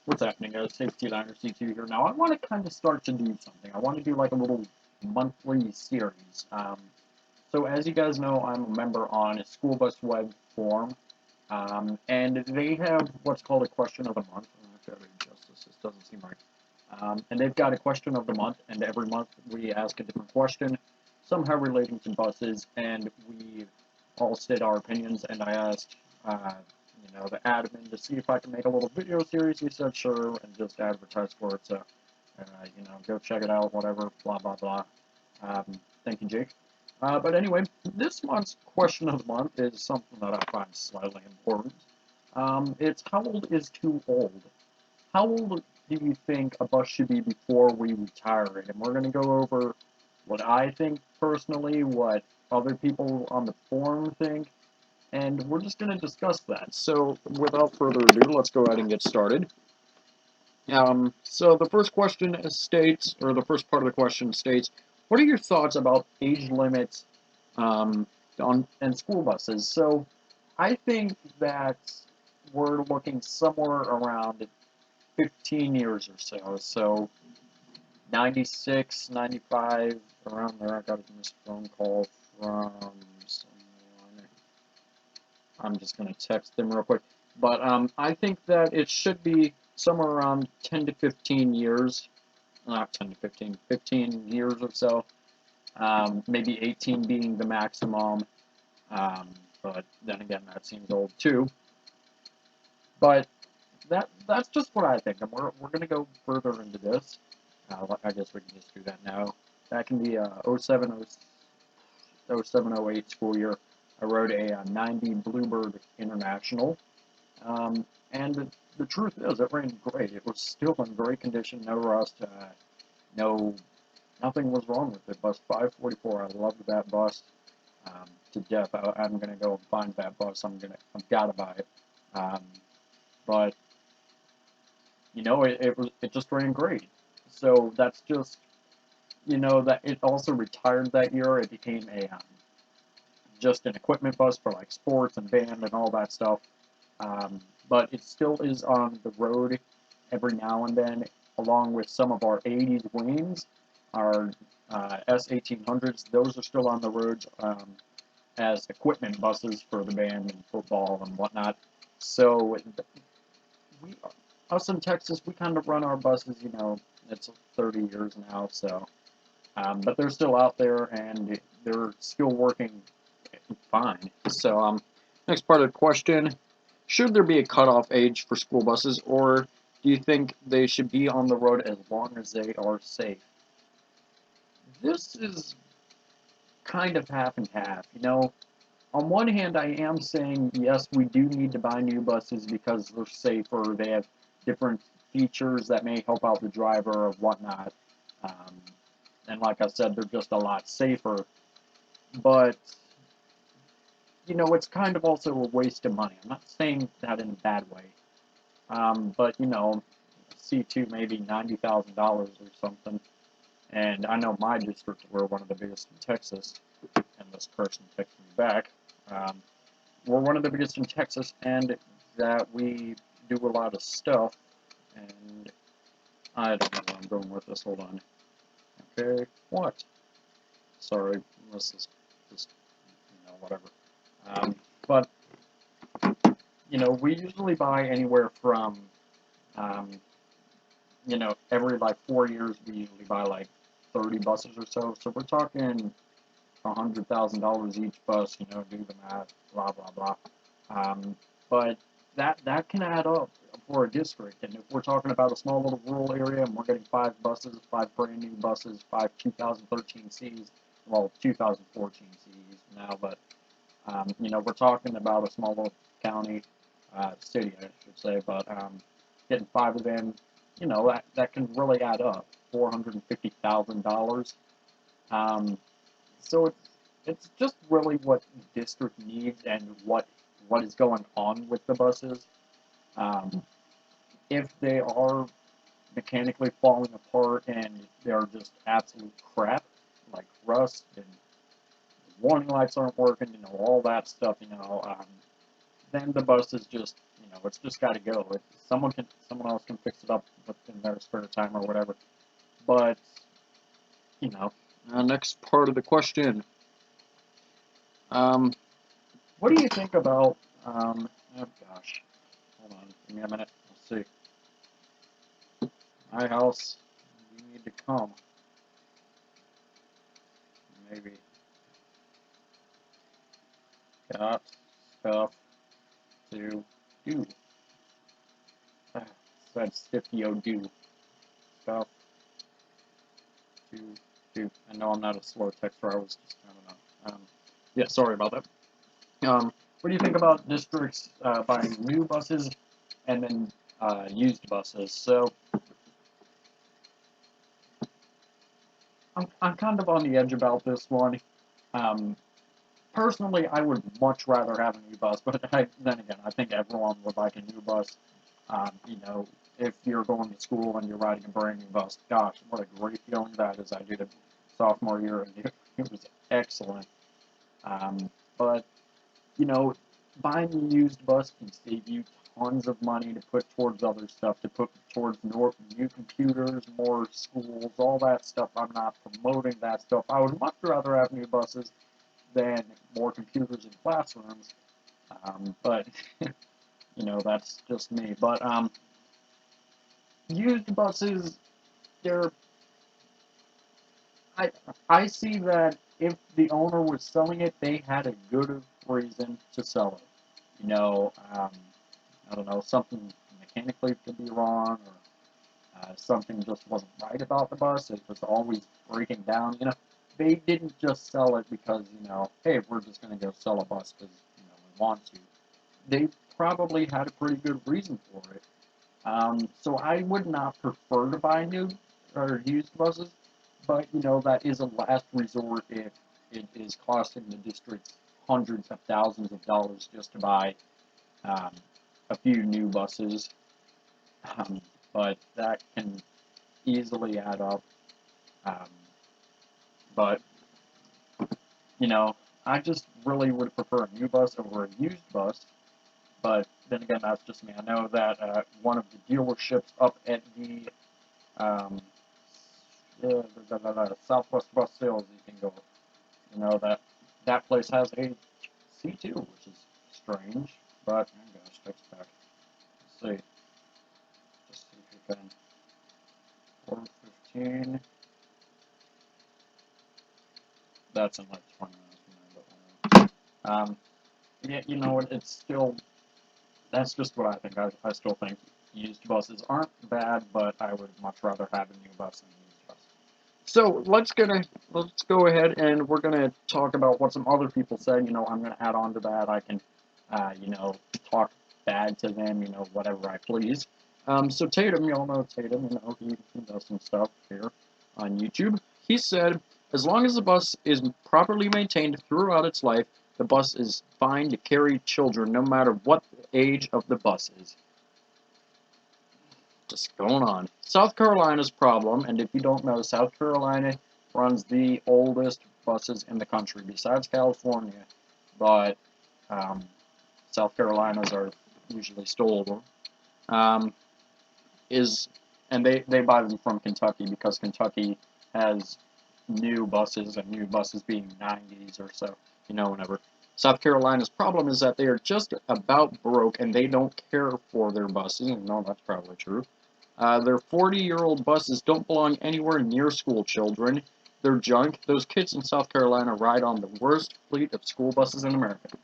What's happening, guys? Safety Diner C2 here. Now, I want to kind of start to do something. I want to do like a little monthly series. So, as you guys know, I'm a member on a School Bus Web forum, and they have what's called a question of the month. Actually, this doesn't seem right. And they've got a question of the month, and every month we ask a different question, somehow relating to buses, and we all state our opinions. And I asked, the admin to see if I can make a little video series. He said sure, and just advertise for it. So, go check it out, whatever, blah blah blah. Um, Thank you, Jake. But anyway, this month's question of the month is something that I find slightly important. It's how old is too old? How old do you think a bus should be before we retire it? And we're going to go over what I think personally, what other people on the forum think, and we're just going to discuss that. So, without further ado, let's go ahead and get started. So the first question states, or the first part of the question states, what are your thoughts about age limits on and school buses? So, I think that we're looking somewhere around 15 years or so. So 96, 95, around there. I got a missed phone call from someone. I'm just going to text them real quick. But I think that it should be somewhere around 10 to 15 years. Not 10 to 15, 15 years or so. Maybe 18 being the maximum. But then again, that seems old too. But that's just what I think, and we're gonna go further into this. I guess we can just do that now. Back in the 0708 school year, I rode a 90 Bluebird International, and the truth is, it ran great. It was still in great condition, no rust, no nothing was wrong with it. Bus 544, I loved that bus to death. I'm gonna go and find that bus. I've got to buy it. Um, but it just ran great. So that's just, that it also retired that year. It became a just an equipment bus for like sports and band and all that stuff. But it still is on the road every now and then, along with some of our 80s wings, our S1800s. Those are still on the roads as equipment buses for the band and football and whatnot. So we us in Texas, we kind of run our buses, it's 30 years now, so, but they're still out there, and they're still working fine. So, next part of the question, should there be a cutoff age for school buses, or do you think they should be on the road as long as they are safe? This is kind of half and half, On one hand, I am saying, yes, we do need to buy new buses because they're safer. They have different features that may help out the driver or whatnot. Um, and like I said, they're just a lot safer. But, it's kind of also a waste of money. I'm not saying that in a bad way. But, C2 maybe $90,000 or something. And I know my district, we're one of the biggest in Texas, and this person texted me back. Um, we're one of the biggest in Texas, and that we do a lot of stuff, and I don't know where I'm going with this. Hold on. Okay, what? Sorry, this is just, whatever. But, we usually buy anywhere from, um, every like 4 years, we usually buy like 30 buses or so. So we're talking $100,000 each bus, do the math, blah, blah, blah. But that can add up for a district. And if we're talking about a small little rural area and we're getting 5 buses, 5 brand new buses, 5 2013 Cs, well, 2014 Cs now, but, we're talking about a small little county, city, I should say, but getting 5 of them, that can really add up, $450,000. Um, so it's just really what the district needs and what is going on with the buses. Um, if they are mechanically falling apart and they're just absolute crap, like rust and warning lights aren't working, all that stuff, then the bus is just, it's just got to go. Someone else can fix it up in their spare time or whatever. But next part of the question. What do you think about? Oh gosh, hold on, give me a minute. Let's see. My house, you need to come. Maybe got stuff to do. Said Stiffio do stuff to do. I know I'm not a slow texter. I was just yeah, sorry about that. What do you think about districts buying new buses and then used buses? So I'm kind of on the edge about this one. Personally, I would much rather have a new bus, but then again, I think everyone would like a new bus. If you're going to school and you're riding a brand new bus, gosh, what a great feeling that is. I did it sophomore year, and it was excellent. But buying a used bus can save you tons of money to put towards other stuff, to put towards new computers, more schools, all that stuff. I'm not promoting that stuff. I would much rather have new buses than more computers in classrooms. But that's just me. But used buses, they're I see that if the owner was selling it, they had a good reason to sell it. I don't know, something mechanically could be wrong, or something just wasn't right about the bus. It was always breaking down. They didn't just sell it because hey, we're just going to go sell a bus because we want to. They probably had a pretty good reason for it. So I would not prefer to buy new or used buses, but that is a last resort if it is costing the district hundreds of thousands of dollars just to buy um, a few new buses. But that can easily add up. Um, but I just really would prefer a new bus over a used bus. But then again, that's just me. I know that one of the dealerships up at the um, Southwest Bus Sales, you can go. That place has a C2, which is strange. But oh gosh, text back. Let's see. Just see if we can. 415. That's in like 20 minutes. Yeah, it's still. That's just what I think. I still think used buses aren't bad, but I would much rather have a new bus than a used bus. So let's go ahead and we're gonna talk about what some other people said. I'm gonna add on to that. I can, talk bad to them. Whatever I please. So Tatum, y'all know Tatum. He does some stuff here on YouTube. He said, as long as the bus is properly maintained throughout its life, the bus is fine to carry children, no matter what the age of the bus is. Just going on. South Carolina's problem, and if you don't know, South Carolina runs the oldest buses in the country, besides California, but South Carolina's are usually stolen. And they buy them from Kentucky because Kentucky has new buses, and new buses being 90s or so, whenever. South Carolina's problem is that they are just about broke, and they don't care for their buses, and no, that's probably true. Their 40-year-old buses don't belong anywhere near school children. They're junk. Those kids in South Carolina ride on the worst fleet of school buses in America.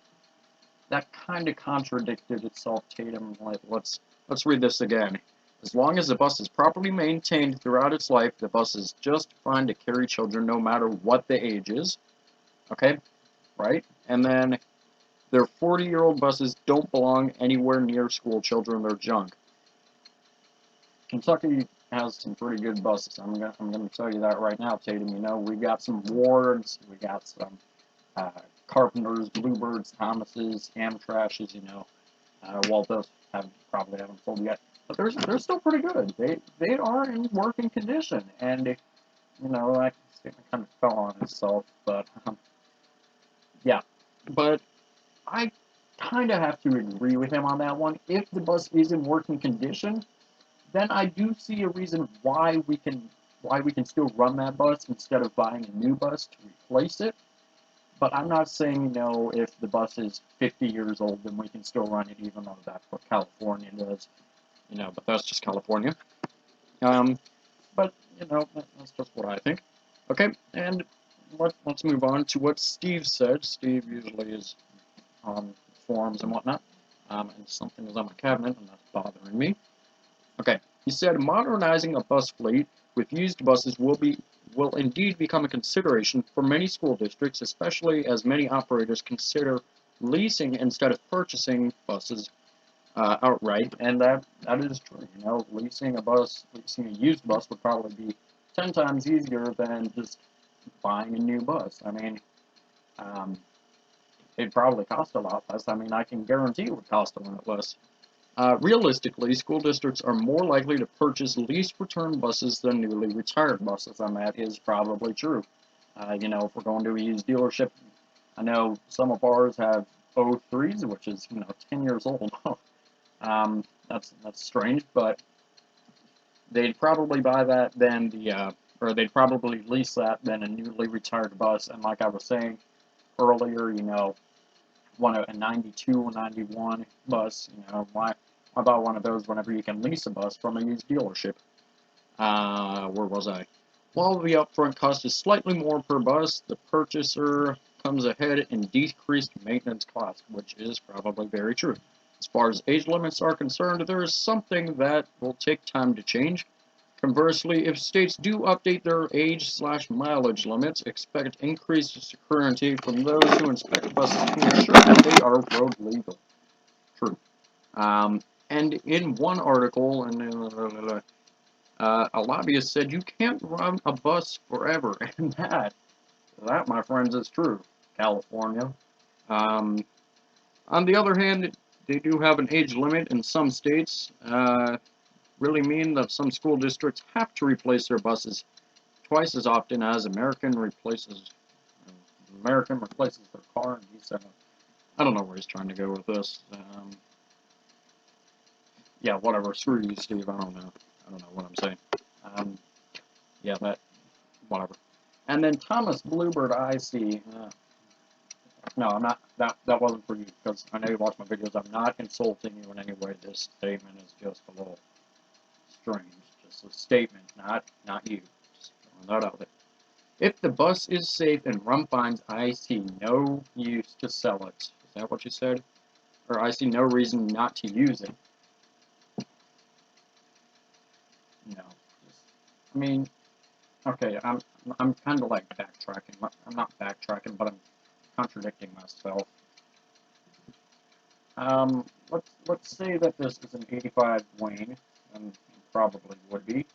That kind of contradicted itself, Tatum. Let's read this again. As long as the bus is properly maintained throughout its life, the bus is just fine to carry children no matter what the age is. Okay? Right? And then their 40-year-old buses don't belong anywhere near school children. They're junk. Kentucky has some pretty good buses. I'm gonna tell you that right now, Tatum. We got some Wards, we got some Carpenters, Bluebirds, Thomases, Amtrashes. Well, those probably haven't sold yet, but they're still pretty good. They are in working condition, and that statement kind of fell on itself, but yeah. But I kind of have to agree with him on that one. If the bus is in working condition, then I do see a reason why we can still run that bus instead of buying a new bus to replace it. But I'm not saying no if the bus is 50 years old, then we can still run it, even though that's what California does. But that's just California. But that's just what I think. Okay, and let's move on to what Steve said. Steve usually is on forums and whatnot, and something is on my cabinet, and that's bothering me. Okay, he said modernizing a bus fleet with used buses will indeed become a consideration for many school districts, especially as many operators consider leasing instead of purchasing buses outright, and that is true. Leasing a used bus would probably be 10 times easier than just buying a new bus. I mean, it'd probably cost a lot less. I mean, I can guarantee it would cost a lot less. Realistically, school districts are more likely to purchase leased return buses than newly retired buses, and that is probably true. If we're going to a used dealership, I know some of ours have O3s, which is 10 years old. That's strange, but they'd probably buy that or they'd probably lease that than a newly retired bus. And like I was saying earlier, a 92 or 91 bus, why buy one of those whenever you can lease a bus from a used dealership? Where was I? While the upfront cost is slightly more per bus, the purchaser comes ahead in decreased maintenance cost, which is probably very true. As far as age limits are concerned, there is something that will take time to change. Conversely, if states do update their age/mileage limits, expect increased security from those who inspect buses to ensure that they are road legal. True. And in one article, a lobbyist said you can't run a bus forever, and that, my friends, is true. California. On the other hand, they do have an age limit in some states. Really mean that some school districts have to replace their buses twice as often as American replaces their car. And he said, I don't know where he's trying to go with this. Yeah, whatever. Screw you, Steve. I don't know what I'm saying. Yeah, whatever. And then Thomas Bluebird IC. No, I'm not. That wasn't for you, because I know you watch my videos. I'm not insulting you in any way. This statement is just a little strange. Just a statement, not you. Just throwing that out there. If the bus is safe and Rump finds I see no use to sell it. Is that what you said? Or I see no reason not to use it. No. I mean, okay, I'm kind of like backtracking. I'm not backtracking, but I'm contradicting myself. Let's say that this is an 85 Wayne, and probably would be.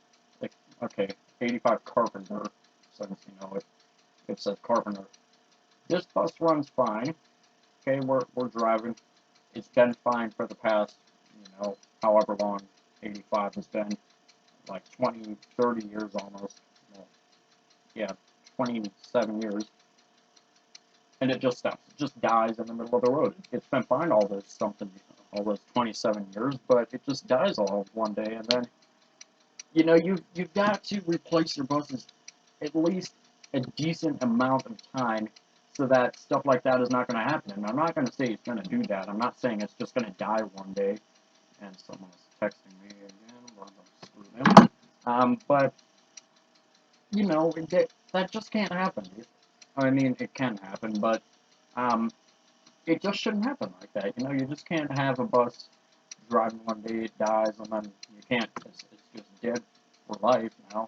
Like, okay, 85 Carpenter, since it says Carpenter. This bus runs fine. Okay, we're driving. It's been fine for the past, however long 85 has been, like 20, 30 years almost. Well, yeah, 27 years. And it just stops. It just dies in the middle of the road. It's been fine all those 27 years, but it just dies all one day, and then, you've got to replace your buses at least a decent amount of time so that stuff like that is not going to happen. And I'm not going to say it's going to do that. I'm not saying it's just going to die one day. And someone is texting me again. Well, screw them. But, that just can't happen. I mean, it can happen, but it just shouldn't happen like that. You just can't have a bus driving one day, it dies, and then you can't. It's just dead for life now.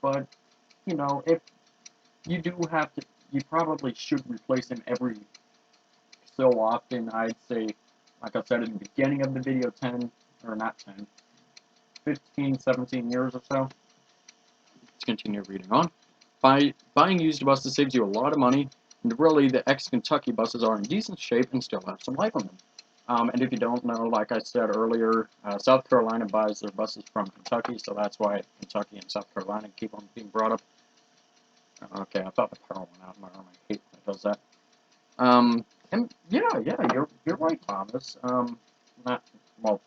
But, if you do have to, you probably should replace them every so often. I'd say, like I said in the beginning of the video, 10, or not 10, 15, 17 years or so. Let's continue reading on. Buying used buses saves you a lot of money, and really the ex-Kentucky buses are in decent shape and still have some life on them. And if you don't know, like I said earlier, South Carolina buys their buses from Kentucky, so that's why Kentucky and South Carolina keep on being brought up. Okay, I thought the power went out in my arm. I hate when it does that. And yeah, you're right, Thomas. Not well,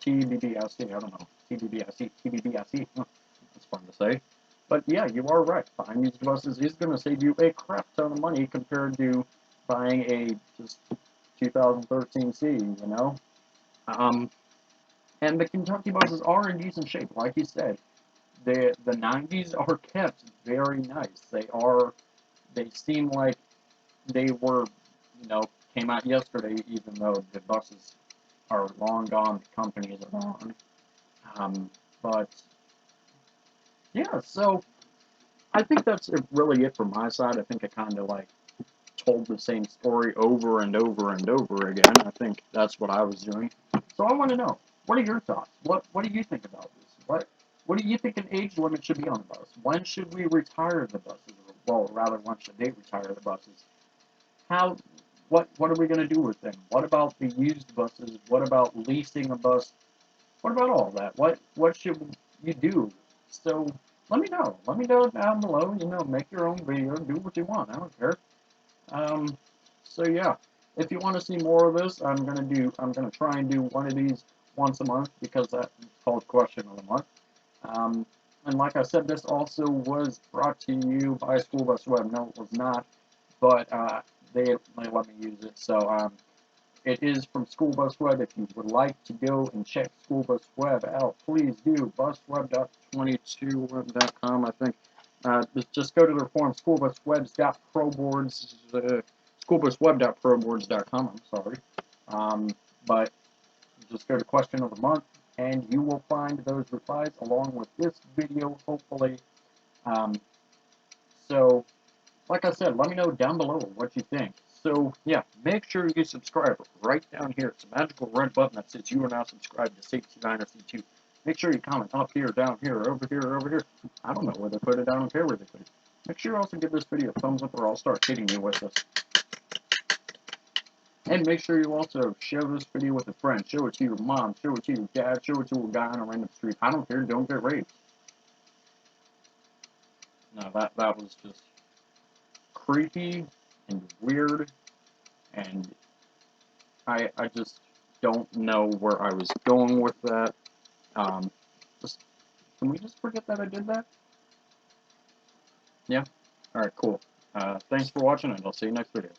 TBBSE. I don't know. TBBSE. That's fun to say. But yeah, you are right. Buying used buses is going to save you a crap ton of money compared to buying a just 2013 C. You know. Um, and the Kentucky buses are in decent shape, like you said. The 90s are kept very nice. They are. They seem like they were, came out yesterday, even though the buses are long gone, the companies are gone. But yeah, so I think that's really it from my side. I think I kind of like told the same story over and over and over again. I think that's what I was doing. So I want to know, what are your thoughts? What do you think about this? What do you think an age limit should be on the bus? When should we retire the buses? Well, rather, when should they retire the buses? How what are we going to do with them? What about the used buses? What about leasing a bus? What about all that? What should you do? So let me know. Let me know down below. Make your own video. Do what you want. I don't care. Um, so yeah, if you want to see more of this, I'm gonna try and do one of these once a month because that's called Question of the Month. Um, and like I said, this also was brought to you by School Bus Web. No, it was not, but they let me use it. So it is from School Bus Web. If you would like to go and check School Bus Web out, please do. Busweb.22web.com, I think. Just go to their forum, schoolbuswebs.proboards, schoolbusweb.proboards.com, I'm sorry. But just go to Question of the Month, and you will find those replies along with this video, hopefully. Um, so like I said, let me know down below what you think. So, yeah, make sure you subscribe right down here. It's a magical red button that says you are now subscribed to Safety Dynasty 2. Make sure you comment up here, down here, over here, over here. I don't know where they put it. I don't care where they put it. Make sure you also give this video a thumbs up or I'll start hitting you with this. And make sure you also share this video with a friend. Show it to your mom. Show it to your dad. Show it to a guy on a random street. I don't care. Don't get raped. No, that was just creepy and weird and I just don't know where I was going with that. Um, just can we just forget that I did that? Yeah. All right. Cool. Thanks for watching, and I'll see you next video.